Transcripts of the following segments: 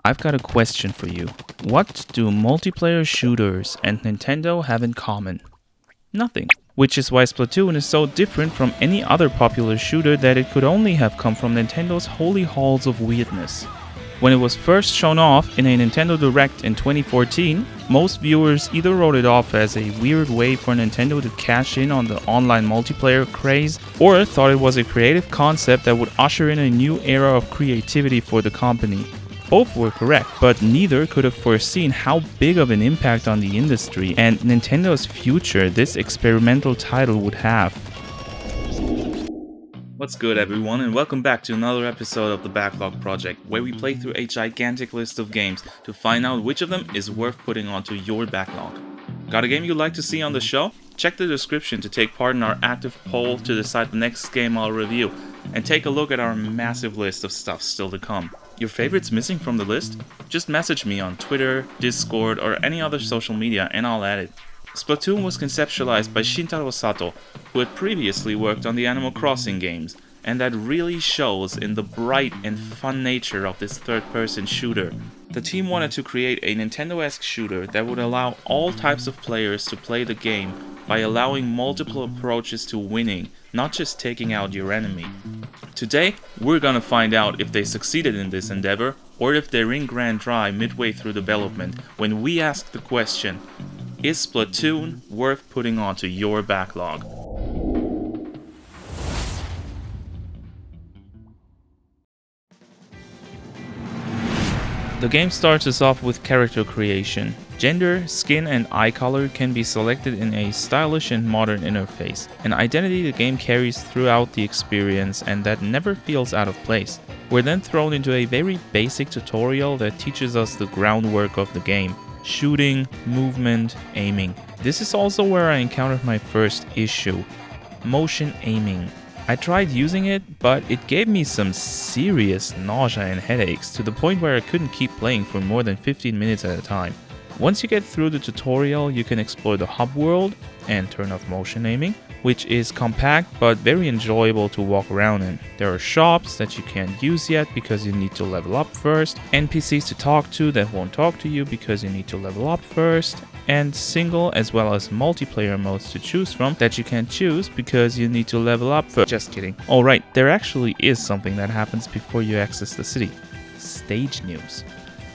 I've got a question for you. What do multiplayer shooters and Nintendo have in common? Nothing. Which is why Splatoon is so different from any other popular shooter that it could only have come from Nintendo's holy halls of weirdness. When it was first shown off in a Nintendo Direct in 2014, most viewers either wrote it off as a weird way for Nintendo to cash in on the online multiplayer craze, or thought it was a creative concept that would usher in a new era of creativity for the company. Both were correct, but neither could have foreseen how big of an impact on the industry and Nintendo's future this experimental title would have. What's good, everyone, and welcome back to another episode of the Backlog project, where we play through a gigantic list of games to find out which of them is worth putting onto your backlog. Got a game you'd like to see on the show? Check the description to take part in our active poll to decide the next game I'll review, and take a look at our massive list of stuff still to come. Your favorites missing from the list? Just message me on Twitter, Discord, or any other social media and I'll add it. Splatoon was conceptualized by Shintaro Sato, who had previously worked on the Animal Crossing games, and that really shows in the bright and fun nature of this third-person shooter. The team wanted to create a Nintendo-esque shooter that would allow all types of players to play the game by allowing multiple approaches to winning, not just taking out your enemy. Today, we're gonna find out if they succeeded in this endeavor, or if they're in Grand Dry midway through development when we ask the question, is Splatoon worth putting onto your backlog? The game starts us off with character creation. Gender, skin, and eye color can be selected in a stylish and modern interface, an identity the game carries throughout the experience and that never feels out of place. We're then thrown into a very basic tutorial that teaches us the groundwork of the game: shooting, movement, aiming. This is also where I encountered my first issue: motion aiming. I tried using it, but it gave me some serious nausea and headaches to the point where I couldn't keep playing for more than 15 minutes at a time. Once you get through the tutorial, you can explore the hub world and turn off motion aiming, which is compact but very enjoyable to walk around in. There are shops that you can't use yet because you need to level up first, NPCs to talk to that won't talk to you because you need to level up first, and single as well as multiplayer modes to choose from that you can't choose because you need to level up first. Just kidding. Alright, there actually is something that happens before you access the city. Stage news.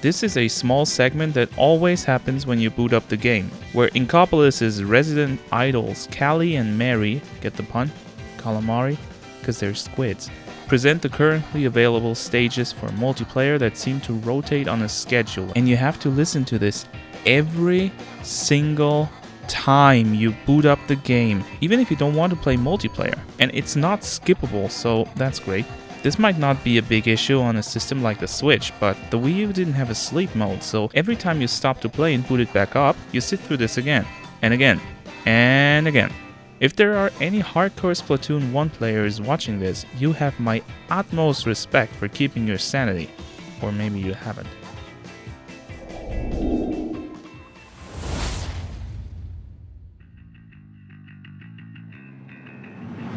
This is a small segment that always happens when you boot up the game, where Inkopolis' resident idols Callie and Mary, get the pun? Calamari? Because they're squids, present the currently available stages for multiplayer that seem to rotate on a schedule, and you have to listen to this every single time you boot up the game, even if you don't want to play multiplayer. And it's not skippable, so that's great. This might not be a big issue on a system like the Switch, but the Wii U didn't have a sleep mode, so every time you stop to play and boot it back up, you sit through this again, and again, and again. If there are any hardcore Splatoon 1 players watching this, you have my utmost respect for keeping your sanity. Or maybe you haven't.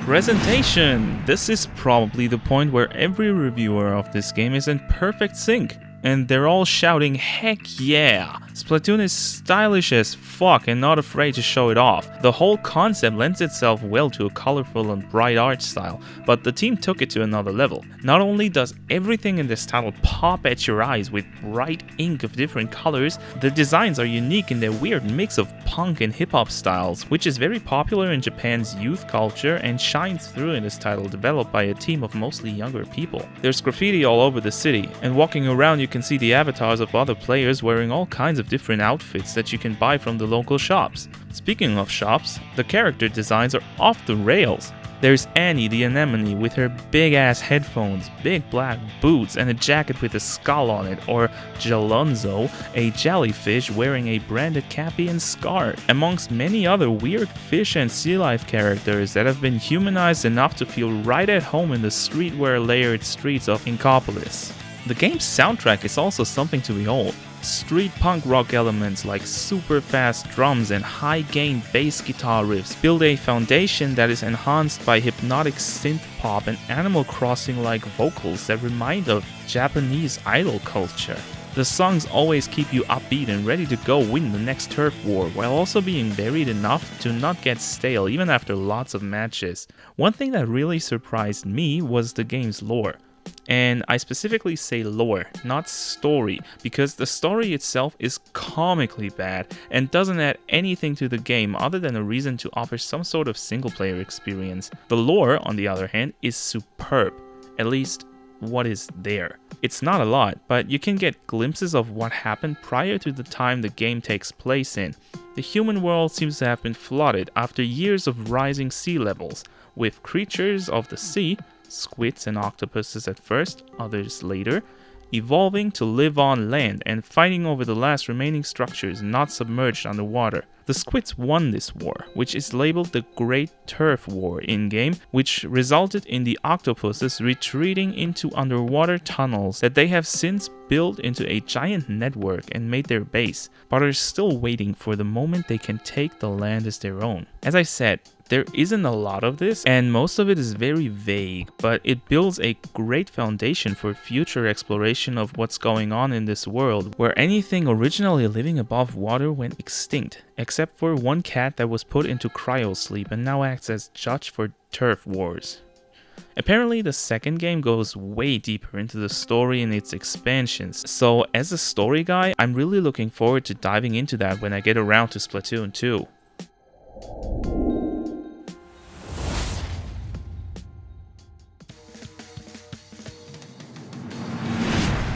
Presentation! This is probably the point where every reviewer of this game is in perfect sync, and they're all shouting heck yeah! Splatoon is stylish as fuck and not afraid to show it off. The whole concept lends itself well to a colorful and bright art style, but the team took it to another level. Not only does everything in this title pop at your eyes with bright ink of different colors, the designs are unique in their weird mix of punk and hip-hop styles, which is very popular in Japan's youth culture and shines through in this title developed by a team of mostly younger people. There's graffiti all over the city, and walking around you can see the avatars of other players wearing all kinds of different outfits that you can buy from the local shops. Speaking of shops, the character designs are off the rails. There's Annie the Anemone with her big ass headphones, big black boots, and a jacket with a skull on it, or Jalonzo, a jellyfish wearing a branded cappy and scarf, amongst many other weird fish and sea life characters that have been humanized enough to feel right at home in the streetwear layered streets of Inkopolis. The game's soundtrack is also something to behold. Street punk rock elements like super fast drums and high gain bass guitar riffs build a foundation that is enhanced by hypnotic synth pop and Animal Crossing like vocals that remind of Japanese idol culture. The songs always keep you upbeat and ready to go win the next turf war, while also being varied enough to not get stale even after lots of matches. One thing that really surprised me was the game's lore. And I specifically say lore, not story, because the story itself is comically bad and doesn't add anything to the game other than a reason to offer some sort of single player experience. The lore, on the other hand, is superb, at least what is there. It's not a lot, but you can get glimpses of what happened prior to the time the game takes place in. The human world seems to have been flooded after years of rising sea levels, with creatures of the sea, squids and octopuses at first, others later, evolving to live on land and fighting over the last remaining structures not submerged underwater. The squids won this war, which is labeled the Great Turf War in-game, which resulted in the octopuses retreating into underwater tunnels that they have since built into a giant network and made their base, but are still waiting for the moment they can take the land as their own. As I said, there isn't a lot of this, and most of it is very vague, but it builds a great foundation for future exploration of what's going on in this world, where anything originally living above water went extinct, except for one cat that was put into cryosleep and now acts as judge for turf wars. Apparently, the second game goes way deeper into the story and its expansions, so as a story guy, I'm really looking forward to diving into that when I get around to Splatoon 2.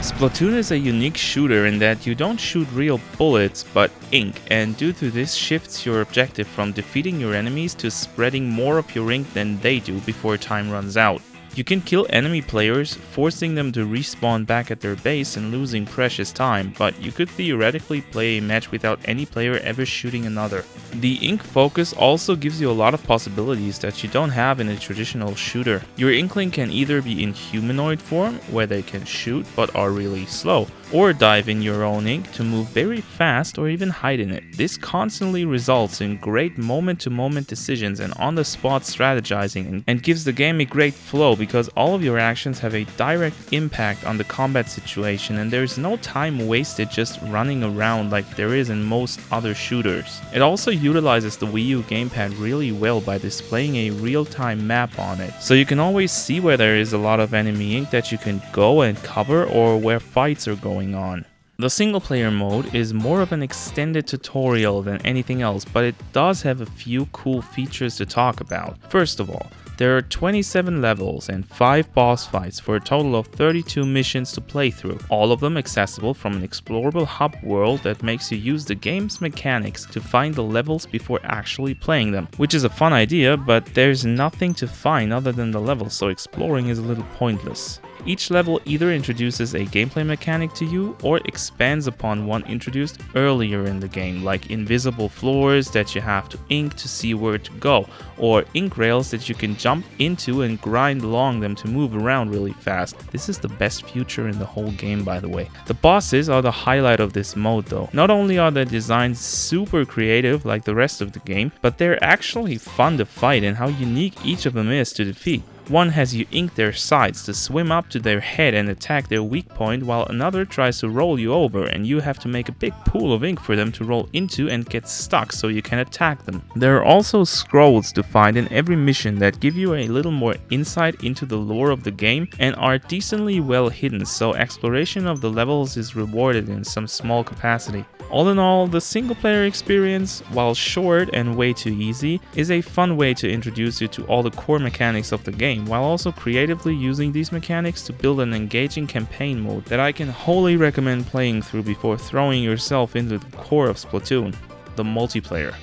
Splatoon is a unique shooter in that you don't shoot real bullets but ink, and due to this shifts your objective from defeating your enemies to spreading more of your ink than they do before time runs out. You can kill enemy players, forcing them to respawn back at their base and losing precious time, but you could theoretically play a match without any player ever shooting another. The ink focus also gives you a lot of possibilities that you don't have in a traditional shooter. Your inkling can either be in humanoid form, where they can shoot but are really slow, or dive in your own ink to move very fast or even hide in it. This constantly results in great moment-to-moment decisions and on-the-spot strategizing, and gives the game a great flow because all of your actions have a direct impact on the combat situation and there is no time wasted just running around like there is in most other shooters. It also utilizes the Wii U gamepad really well by displaying a real-time map on it, so you can always see where there is a lot of enemy ink that you can go and cover or where fights are going on. The single player mode is more of an extended tutorial than anything else, but it does have a few cool features to talk about. First of all, there are 27 levels and 5 boss fights for a total of 32 missions to play through, all of them accessible from an explorable hub world that makes you use the game's mechanics to find the levels before actually playing them, which is a fun idea, but there's nothing to find other than the levels, so exploring is a little pointless. Each level either introduces a gameplay mechanic to you or expands upon one introduced earlier in the game, like invisible floors that you have to ink to see where to go, or ink rails that you can jump into and grind along them to move around really fast. This is the best feature in the whole game, by the way. The bosses are the highlight of this mode though. Not only are their designs super creative like the rest of the game, but they're actually fun to fight and how unique each of them is to defeat. One has you ink their sides to swim up to their head and attack their weak point, while another tries to roll you over and you have to make a big pool of ink for them to roll into and get stuck so you can attack them. There are also scrolls to find in every mission that give you a little more insight into the lore of the game and are decently well hidden, so exploration of the levels is rewarded in some small capacity. All in all, the single player experience, while short and way too easy, is a fun way to introduce you to all the core mechanics of the game, while also creatively using these mechanics to build an engaging campaign mode that I can wholly recommend playing through before throwing yourself into the core of Splatoon, the multiplayer.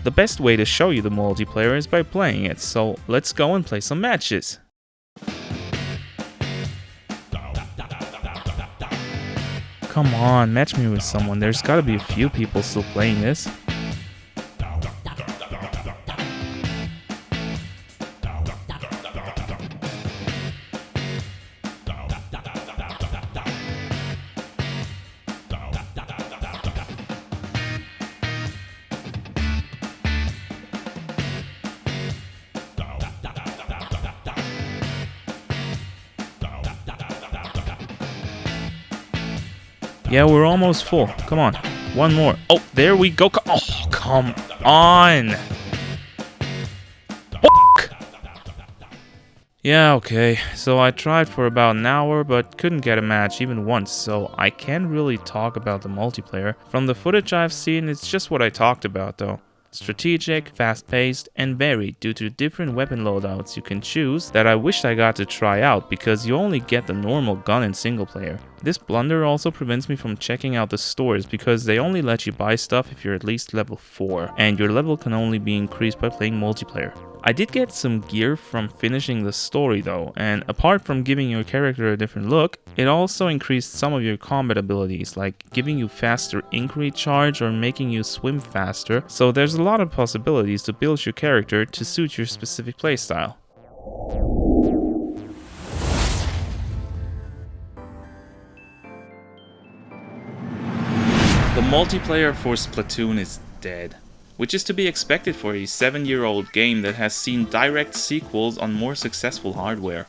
The best way to show you the multiplayer is by playing it, so let's go and play some matches. Come on, match me with someone. There's gotta be a few people still playing this. Yeah, we're almost full. Come on. One more. Oh, there we go. Oh, come on. Fuck. Yeah, okay. So I tried for about an hour, but couldn't get a match even once, so I can't really talk about the multiplayer. From the footage I've seen, it's just what I talked about though. Strategic, fast-paced, and varied due to different weapon loadouts you can choose that I wished I got to try out because you only get the normal gun in single player. This blunder also prevents me from checking out the stores because they only let you buy stuff if you're at least level 4, and your level can only be increased by playing multiplayer. I did get some gear from finishing the story though, and apart from giving your character a different look, it also increased some of your combat abilities, like giving you faster ink recharge or making you swim faster, so there's a lot of possibilities to build your character to suit your specific playstyle. The multiplayer for Splatoon is dead, which is to be expected for a 7-year-old game that has seen direct sequels on more successful hardware.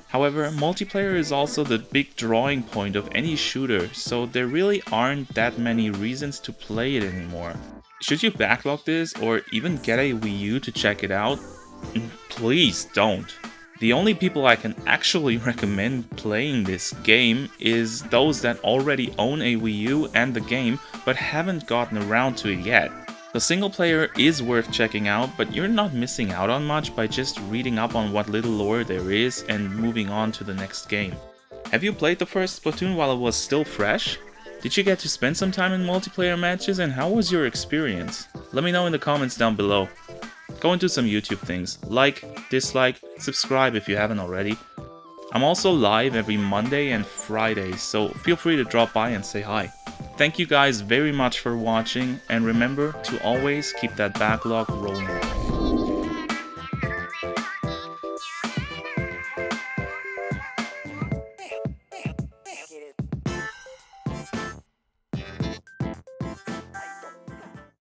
However, multiplayer is also the big drawing point of any shooter, so there really aren't that many reasons to play it anymore. Should you backlog this or even get a Wii U to check it out? Please don't. The only people I can actually recommend playing this game is those that already own a Wii U and the game but haven't gotten around to it yet. The single player is worth checking out, but you're not missing out on much by just reading up on what little lore there is and moving on to the next game. Have you played the first Splatoon while it was still fresh? Did you get to spend some time in multiplayer matches, and how was your experience? Let me know in the comments down below. Go and do some YouTube things. Like, dislike, subscribe if you haven't already. I'm also live every Monday and Friday, so feel free to drop by and say hi. Thank you guys very much for watching, and remember to always keep that backlog rolling.